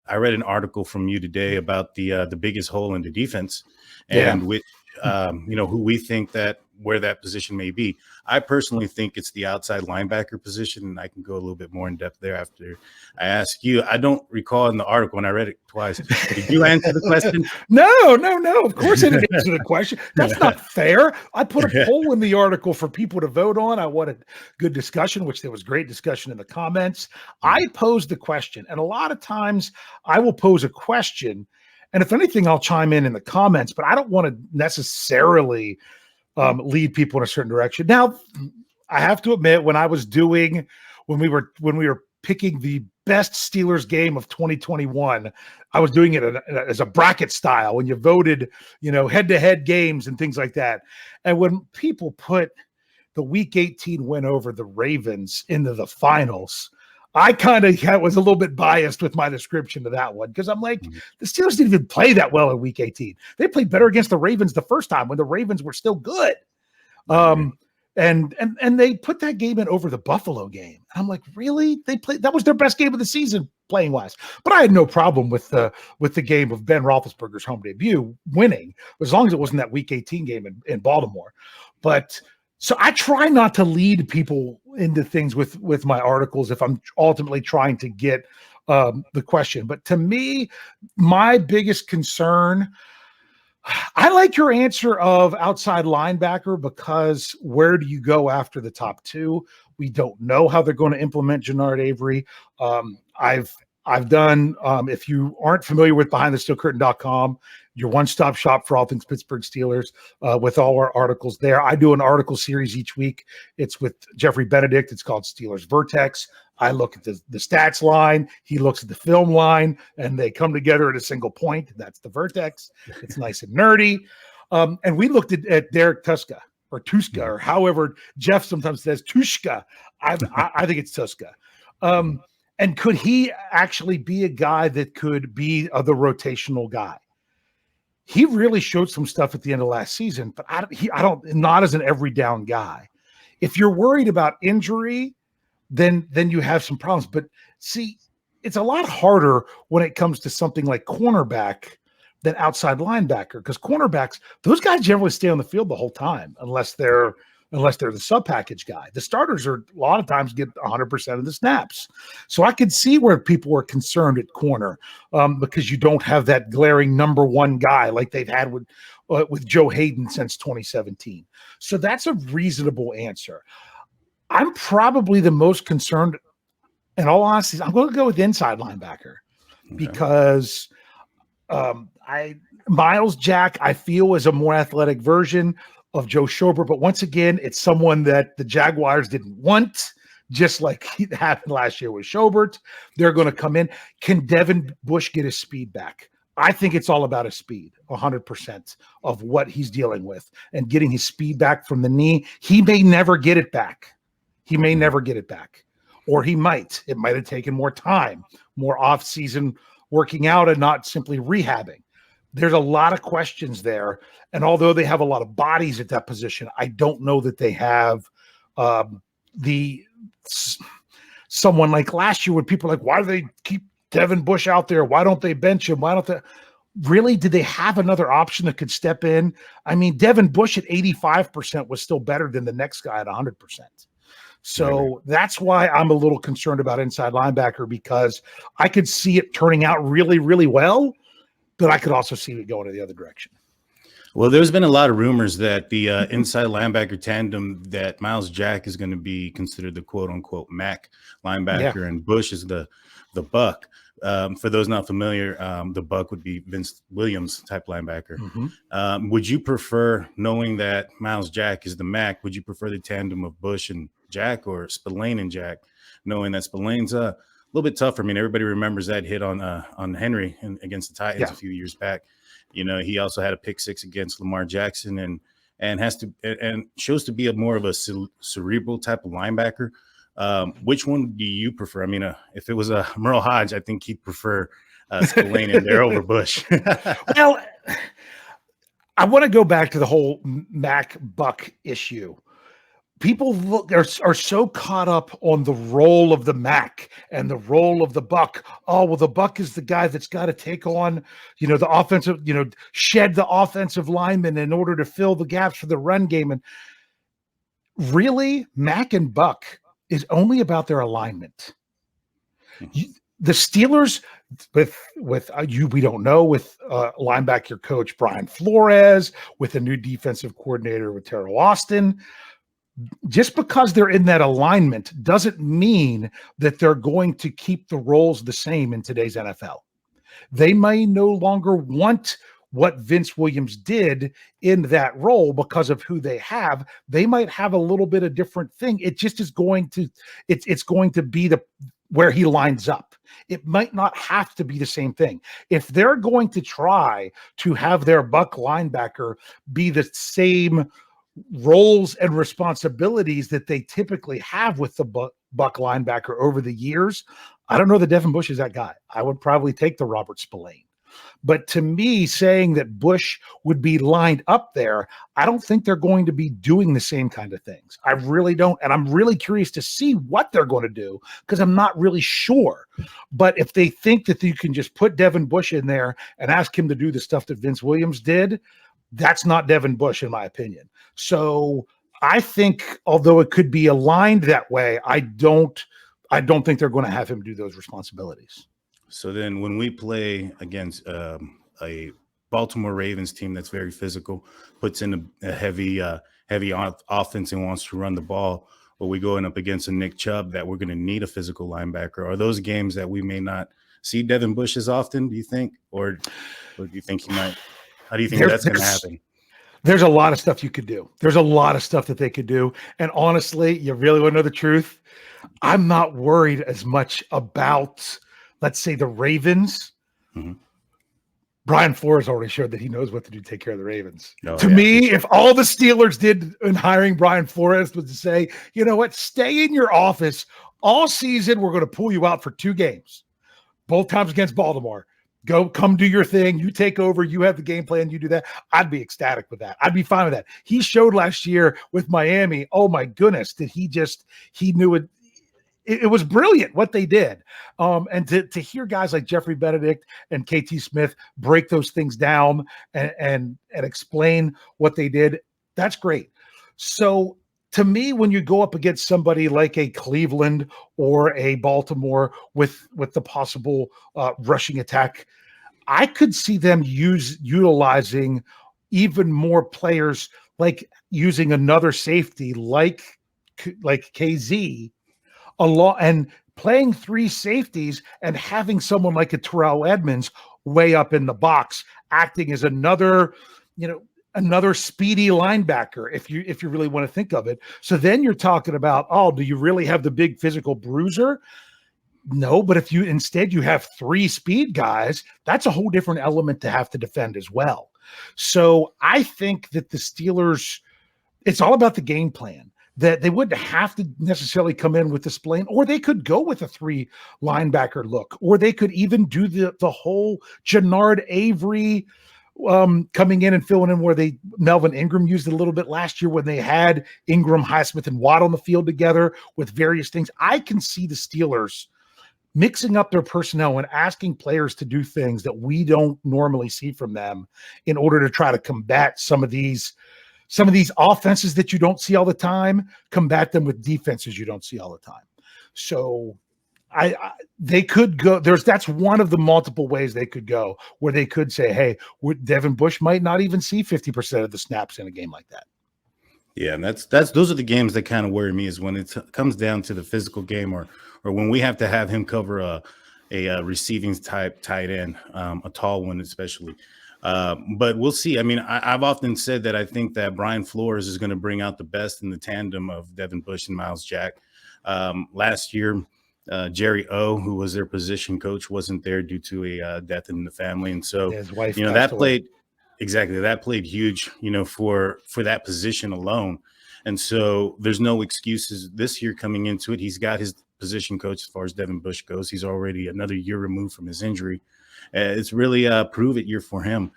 I read an article from you today about the biggest hole in the defense, and Yeah. which who we think that where that position may be. I personally think it's the outside linebacker position, and I can go a little bit more in depth there after I ask you. I don't recall in the article, and I read it twice. Did you answer the question? No. Of course I didn't answer the question. That's not fair. I put a poll in the article for people to vote on. I wanted good discussion, which there was great discussion in the comments. I posed the question, and a lot of times I will pose a question, and if anything, I'll chime in the comments, but I don't want to necessarily lead people in a certain direction. Now, I have to admit, when we were picking the best Steelers game of 2021, I was doing it as a bracket style when you voted, head-to-head games and things like that. And when people put the Week 18 win over the Ravens into the finals, I kind of was a little bit biased with my description of that one because I'm like, the Steelers didn't even play that well in Week 18. They played better against the Ravens the first time when the Ravens were still good. And they put that game in over the Buffalo game. I'm like, really? That was their best game of the season playing wise. But I had no problem with the game of Ben Roethlisberger's home debut winning, as long as it wasn't that Week 18 game in Baltimore. But so I try not to lead people into things with my articles if I'm ultimately trying to get the question. But to me, my biggest concern, I like your answer of outside linebacker because where do you go after the top two? We don't know how they're going to implement Jannard Avery. I've done, if you aren't familiar with BehindTheSteelCurtain.com, your one-stop shop for all things Pittsburgh Steelers, with all our articles there. I do an article series each week. It's with Jeffrey Benedict. It's called Steelers Vertex. I look at the stats line. He looks at the film line, and they come together at a single point. That's the Vertex. It's nice and nerdy. And we looked at Derek Tuska or Tuska, or however Jeff sometimes says Tushka. I think it's Tuska. And could he actually be a guy that could be the rotational guy? He really showed some stuff at the end of last season, but not as an every down guy. If you're worried about injury, then you have some problems. But see, it's a lot harder when it comes to something like cornerback than outside linebacker, because cornerbacks, those guys generally stay on the field the whole time unless they're the sub package guy. The starters are a lot of times get 100% of the snaps. So I could see where people were concerned at corner because you don't have that glaring number one guy like they've had with Joe Hayden since 2017. So that's a reasonable answer. I'm probably the most concerned, in all honesty, I'm going to go with inside linebacker because Miles Jack, I feel, is a more athletic version of Joe Schobert, but once again, it's someone that the Jaguars didn't want, just like it happened last year with Schobert. They're going to come in. Can Devin Bush get his speed back? I think it's all about his speed, 100% of what he's dealing with and getting his speed back from the knee. He may never get it back. Or he might. It might have taken more time, more off-season working out and not simply rehabbing. There's a lot of questions there. And although they have a lot of bodies at that position, I don't know that they have someone like last year when people are like, why do they keep Devin Bush out there? Why don't they bench him? Why don't they? Really, did they have another option that could step in? I mean, Devin Bush at 85% was still better than the next guy at 100%. So that's why I'm a little concerned about inside linebacker, because I could see it turning out really, really well, but I could also see it going in the other direction. Well, there's been a lot of rumors that the inside linebacker tandem, that Miles Jack is going to be considered the quote unquote Mac linebacker, and Bush is the Buck. For those not familiar, the Buck would be Vince Williams type linebacker. Would you prefer, knowing that Miles Jack is the Mac, would you prefer the tandem of Bush and Jack or Spillane and Jack, knowing that Spillane's a little bit tougher? I mean, everybody remembers that hit on Henry against the Titans a few years back. You know, he also had a pick six against Lamar Jackson and shows to be more of a cerebral type of linebacker. Which one do you prefer? I mean, if it was a Merle Hodge, I think he'd prefer Spillane in there over Bush. Well, I want to go back to the whole Mac Buck issue. people are so caught up on the role of the Mac and the role of the Buck. Oh, well, the Buck is the guy that's got to take on, the offensive, shed the offensive lineman in order to fill the gaps for the run game. And really, Mac and Buck is only about their alignment. The Steelers, with we don't know, with linebacker coach Brian Flores, with a new defensive coordinator with Terrell Austin, just because they're in that alignment doesn't mean that they're going to keep the roles the same in today's NFL. They may no longer want what Vince Williams did in that role because of who they have. They might have a little bit of different thing. It just is going to, it's going to be where he lines up. It might not have to be the same thing. If they're going to try to have their Buck linebacker be the same roles and responsibilities that they typically have with the Buck linebacker over the years, I don't know that Devin Bush is that guy. I would probably take the Robert Spillane. But to me, saying that Bush would be lined up there, I don't think they're going to be doing the same kind of things. I really don't. And I'm really curious to see what they're going to do because I'm not really sure. But if they think that you can just put Devin Bush in there and ask him to do the stuff that Vince Williams did, that's not Devin Bush, in my opinion. So I think, although it could be aligned that way, I don't think they're going to have him do those responsibilities. So then when we play against a Baltimore Ravens team that's very physical, puts in a heavy offense and wants to run the ball, or we going up against a Nick Chubb that we're going to need a physical linebacker, are those games that we may not see Devin Bush as often, do you think? Or do you think he might? How do you think that's going to happen? There's a lot of stuff you could do. There's a lot of stuff that they could do. And honestly, you really want to know the truth? I'm not worried as much about, let's say, the Ravens. Mm-hmm. Brian Flores already showed that he knows what to do to take care of the Ravens. To me, if all the Steelers did in hiring Brian Flores was to say, you know what, stay in your office all season, we're going to pull you out for 2 games, both times against Baltimore. Come do your thing. You take over. You have the game plan. You do that. I'd be ecstatic with that. I'd be fine with that. He showed last year with Miami. Oh my goodness. He knew it. It was brilliant what they did. And to hear guys like Jeffrey Benedict and KT Smith break those things down and explain what they did, that's great. So to me, when you go up against somebody like a Cleveland or a Baltimore with the possible rushing attack, I could see them utilizing even more players, like using another safety like KZ a lot, and playing 3 safeties and having someone like a Terrell Edmunds way up in the box, acting as another speedy linebacker, if you really want to think of it. So then you're talking about, do you really have the big physical bruiser? No, but if you instead you have 3 speed guys, that's a whole different element to have to defend as well. So I think that the Steelers, it's all about the game plan. That they wouldn't have to necessarily come in with the Spillane, or they could go with a 3 linebacker look, or they could even do the whole Jannard Avery coming in and filling in where Melvin Ingram used it a little bit last year when they had Ingram, Highsmith, and Watt on the field together with various things. I can see the Steelers mixing up their personnel and asking players to do things that we don't normally see from them in order to try to combat some of these offenses that you don't see all the time, combat them with defenses you don't see all the time. So they could go, that's one of the multiple ways they could go, where they could say, hey, Devin Bush might not even see 50% of the snaps in a game like that. Yeah, and those are the games that kind of worry me, is when it comes down to the physical game, or when we have to have him cover a receiving type tight end, a tall one especially. But we'll see. I mean, I've often said that I think that Brian Flores is going to bring out the best in the tandem of Devin Bush and Miles Jack. Last year, Jerry O, who was their position coach, wasn't there due to a death in the family, and so his wife that played huge, for that position alone. And so there's no excuses this year coming into it. He's got his position coach as far as Devin Bush goes. He's already another year removed from his injury. It's really a prove it year for him.